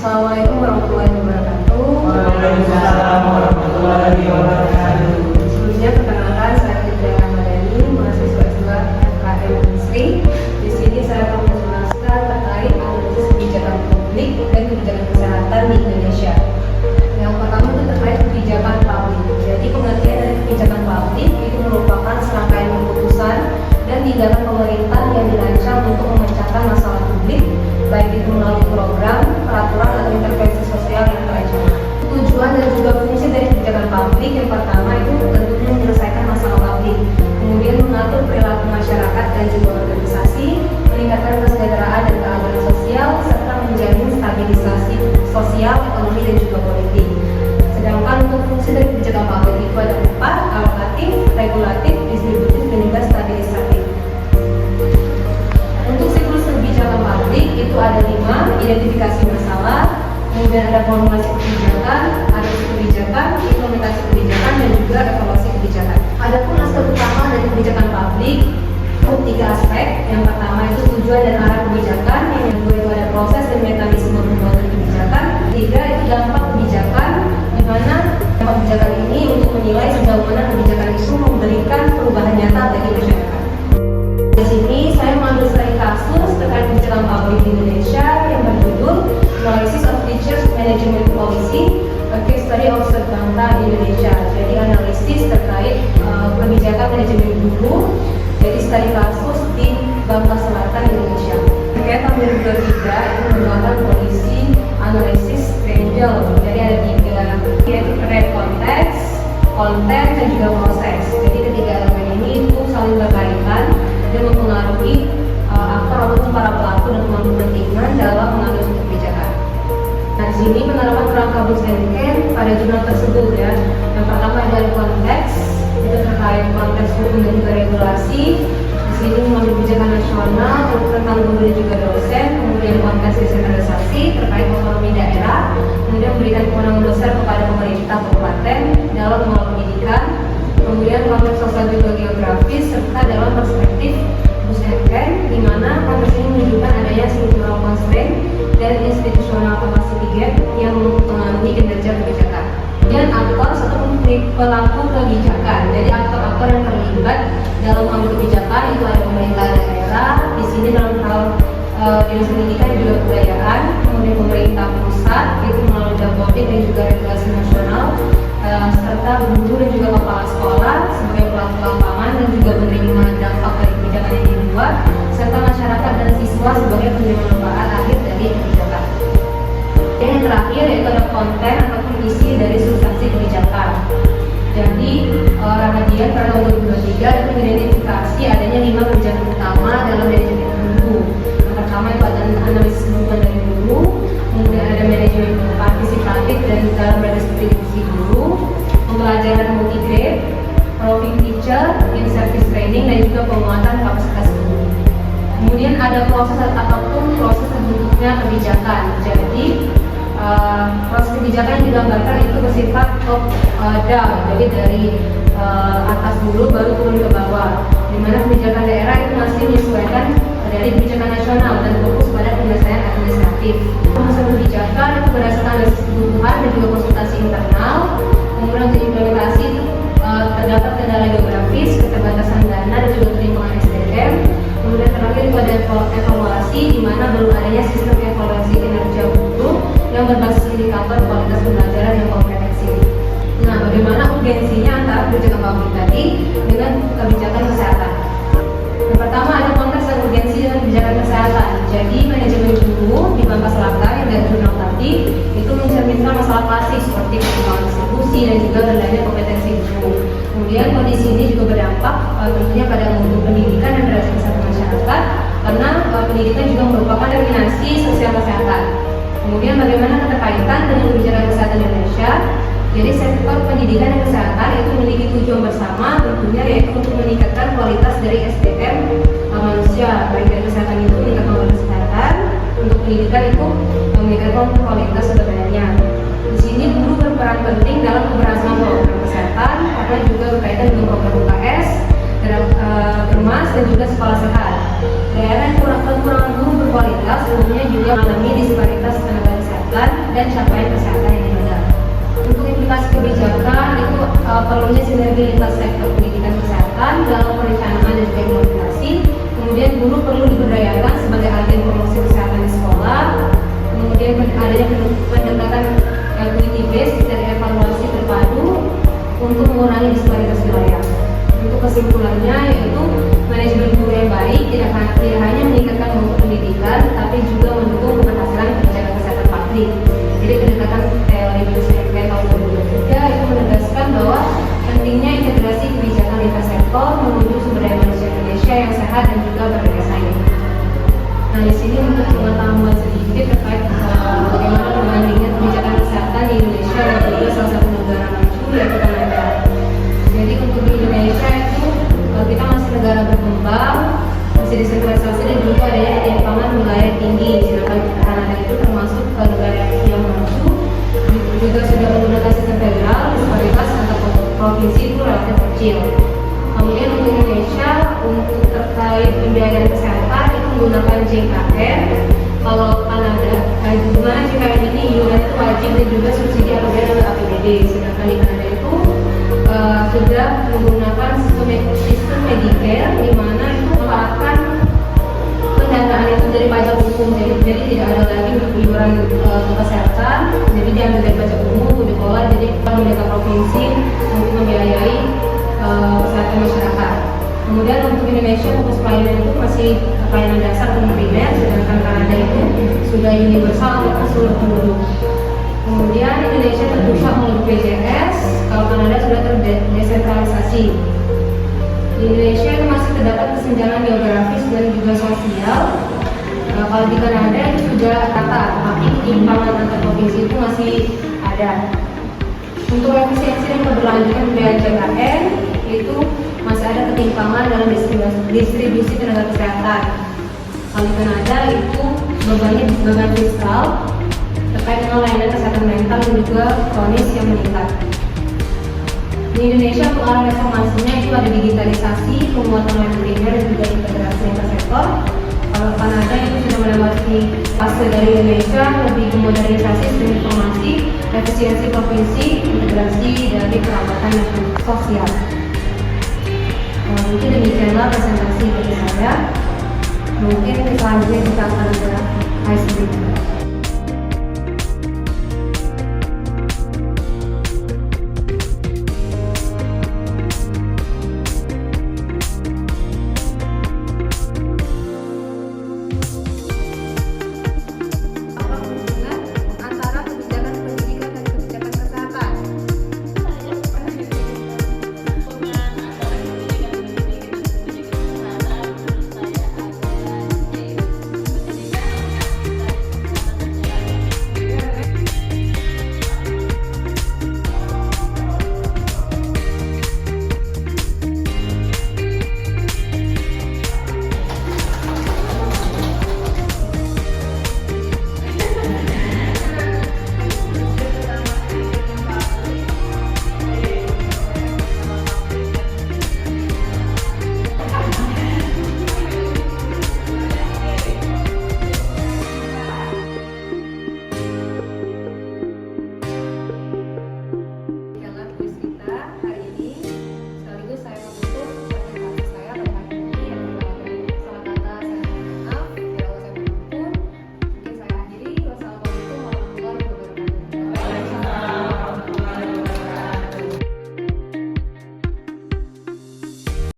Assalamualaikum warahmatullahi wabarakatuh. Waalaikumsalam warahmatullahi wabarakatuh. Sebelumnya perkenalkan, saya Fitri Ramadhani, mahasiswa S2 FKM Industri. Di sini saya akan menjelaskan terkait analisis kebijakan publik dan kebijakan kesehatan di Indonesia. Yang pertama itu terkait kebijakan publik. Jadi pengertian dari kebijakan publik itu merupakan serangkaian keputusan dan tindakan pemerintah yang dirancang untuk memecahkan masalah publik, baik itu melalui program, peraturan, atau intervensi sosial yang terancam. Tujuan dan juga fungsi dari kebijakan publik yang pertama itu tentunya menyelesaikan masalah publik, kemudian mengatur perilaku masyarakat dan juga organisasi, meningkatkan kesejahteraan dan keadilan sosial, serta menjamin stabilisasi sosial, ekonomi, dan juga politik. Sedangkan untuk fungsi dari kebijakan publik itu ada 4: alokatif, regulatif, distributif, dan juga stabilisatif. Untuk siklus kebijakan publik itu ada 5: identifikasi masalah, kemudian ada formulasi kebijakan, adopsi kebijakan, implementasi kebijakan, dan juga evaluasi kebijakan. Adapun aspek utama dari kebijakan publik itu 3 aspek. Yang pertama itu tujuan dan arah kebijakan, yang kedua itu ada proses dan mekanisme pembuatan kebijakan, ketiga itu dampak kebijakan, di mana dampak kebijakan ini untuk menilai sejauh mana kebijakan itu memberikan perubahan nyata bagi masyarakat. Di sini saya mengambil studi kasus terkait kebijakan publik di Indonesia yang berjudul Analysis of Teachers Management Policy, a Case Study of Bank di Indonesia. Jadi analisis terkait kebijakan manajemen guru. Jadi studi kasus di Bangka Selatan Indonesia. Terkait tahun 2023 itu merupakan kondisi analisis triangle. Jadi ada 3, yaitu terkait konteks, konten, dan juga proses. Jadi ketiga elemen ini itu saling berkaitan dan mempengaruhi aktor ataupun para pelaku dan pemangku kepentingan dalam mengambil kebijakan. Nah, di sini penerapan kerangka Busenken pada jurnal tersebut ya. Yang pertama adalah konteks, itu terkait konteks hukum dan juga regulasi. Di sini mengambil kebijakan nasional tentang guru dan juga dosen, kemudian konteks desentralisasi terkait otonomi daerah, kemudian memberikan kewenangan besar kepada pemerintah kabupaten dalam mengelola pendidikan, kemudian konteks sosial juga geografis, serta dalam perspektif Busenken, di mana konteks ini menunjukkan adanya struktural constraint dan institutional capacity gap yang mempengaruhi kinerja kebijakan. Kemudian aktor serta pelaku kebijakan. Jadi aktor-aktor yang terlibat dalam mengambil kebijakan itu ada pemerintah daerah, di sini dalam hal dinas pendidikan dan juga kebudayaan, kemudian pemerintah pusat itu melalui Dapodik dan juga regulasi nasional, serta guru dan juga kepala sekolah sebagai pelaku lapangan dan juga menerima dampak dari kebijakan yang dibuat, serta masyarakat dan siswa sebagai penerima manfaat akhir dari kebijakan. Dan yang terakhir yaitu ada konten ataupun isi dari substansi kebijakan. Jadi Rahadian pada tahun 2023 itu mengidentifikasi adanya 5 kebijakan utama dalam manajemen guru. Yang pertama itu ada analisis hubungan dari guru, kemudian ada manajemen partisipatif dan dalam redistribusi guru, pembelajaran multigrade, roving teacher, in-service training, dan juga penguatan kapasitas guru. Kemudian ada proses ataupun proses terbentuknya kebijakan. Jadi proses kebijakan yang digambarkan itu bersifat top down, jadi dari atas dulu baru turun ke bawah, di mana kebijakan daerah itu masih menyesuaikan dari kebijakan nasional dan fokus pada penyelesaian administratif. Proses kebijakan itu berdasarkan analisis kebutuhan dan juga konsultasi internal. Kemudian untuk implementasi itu terdapat kendala geografis, keterbatasan dana, dan juga ketimpangan SDM. Kemudian terakhir itu ada evaluasi, di mana belum adanya sistem evaluasi kinerja guru yang berbasis indikator kualitas pembelajaran yang komprehensif. Nah, bagaimana urgensinya antara kebijakan publik tadi dengan kebijakan kesehatan? Yang pertama ada konteks dan urgensi dengan kebijakan kesehatan. Jadi manajemen guru di Bangka Selatan yang dari jurnal tadi itu mencerminkan masalah klasik seperti ketimpangan distribusi dan juga rendahnya kompetensi guru. Kemudian kondisi ini juga berdampak tentunya pada mutu pendidikan dan derajat kesehatan masyarakat, karena pendidikan juga merupakan dominasi sosial kesehatan. Kemudian bagaimana keterkaitan dengan kebijakan kesehatan Indonesia? Jadi sektor pendidikan dan kesehatan itu memiliki tujuan bersama, tentunya yaitu untuk meningkatkan kualitas dari SDM manusia, baik dari kesehatan itu meningkatkan kualitas kesehatan, untuk pendidikan itu meningkatkan kualitas sebenarnya. Di sini guru berperan penting dalam keberhasilan program kesehatan, karena juga berkaitan dengan program UKS, Germas, dan juga sekolah sehat. Daerah yang kekurangan guru berkualitas umumnya juga mengalami disparitas tenaga kesehatan dan capaian kesehatan yang dipegang. Untuk implikasi kebijakan itu perlunya sinergi lintas sektor pendidikan kesehatan dalam perencanaan dan juga implementasi. Kemudian guru perlu diberdayakan sebagai agen promosi kesehatan di sekolah. Kemudian adanya pendekatan equity based dan evaluasi terpadu untuk mengurangi disparitas wilayah. Untuk kesimpulannya yaitu manajemen guru yang baik tidak hanya meningkatkan mutu pendidikan, tapi juga mendukung keberhasilan kebijakan kesehatan publik. Jadi pendekatan teori BUMN tahun 2023 itu menegaskan bahwa pentingnya integrasi kebijakan lintas sektor menuju sumber daya manusia Indonesia yang sehat dan juga berdaya saing. Nah, di sini untuk pengetahuan sedikit terkait bagaimana perbandingan kebijakan kesehatan di Indonesia dan juga salah satu negara maju yaitu Kanada. Jadi untuk di Indonesia itu kita masih negara berkembang, masih desentralisasi dan juga adanya ketimpangan wilayah tinggi. Sedangkan Kanada itu termasuk negara yang maju, juga sudah menggunakan sistem federal, disparitas antar provinsi itu relatif kecil. Kemudian untuk Indonesia, untuk terkait pembiayaan kesehatan itu menggunakan JKN. Kalau Kanada, di mana JKN ini iuran itu wajib dan juga subsidi APBN atau APBD. Sedangkan di Kanada itu sudah menggunakan sistem Medicare, di mana itu merupakan pendanaan itu dari pajak umum. Jadi tidak ada lagi iuran kesehatan. Jadi diambil dari pajak umum, dikelola jadi pemerintah provinsi untuk membiayai kesehatan masyarakat. Kemudian untuk Indonesia fokus pelayanan itu masih pelayanan dasar dan primer, sedangkan Kanada itu sudah universal untuk seluruh penduduk. Kemudian Indonesia terpusat melalui BPJS, kalau Kanada sudah terdesentralisasi. Di Indonesia itu masih terdapat kesenjangan geografis dan juga sosial. Kalau di Kanada itu sudah rata, tapi ketimpangan antar provinsi itu masih ada. Untuk efisiensi dan keberlanjutan pembiayaan JKN itu masih ada ketimpangan dalam distribusi tenaga kesehatan. Kalau di Kanada itu beban fiskal terkait dengan layanan kesehatan mental dan juga kronis yang meningkat. Di Indonesia untuk arah reformasinya itu ada digitalisasi, penguatan layanan primer dan juga integrasi lintas sektor. Kalau Kanada itu sudah melewati fase dari Indonesia, lebih ke modernisasi sistem informasi, efisiensi provinsi, integrasi dari perawatan dan sosial. Mungkin demikianlah presentasi dari saya. Mungkin selanjutnya kita akan ada icebreaker.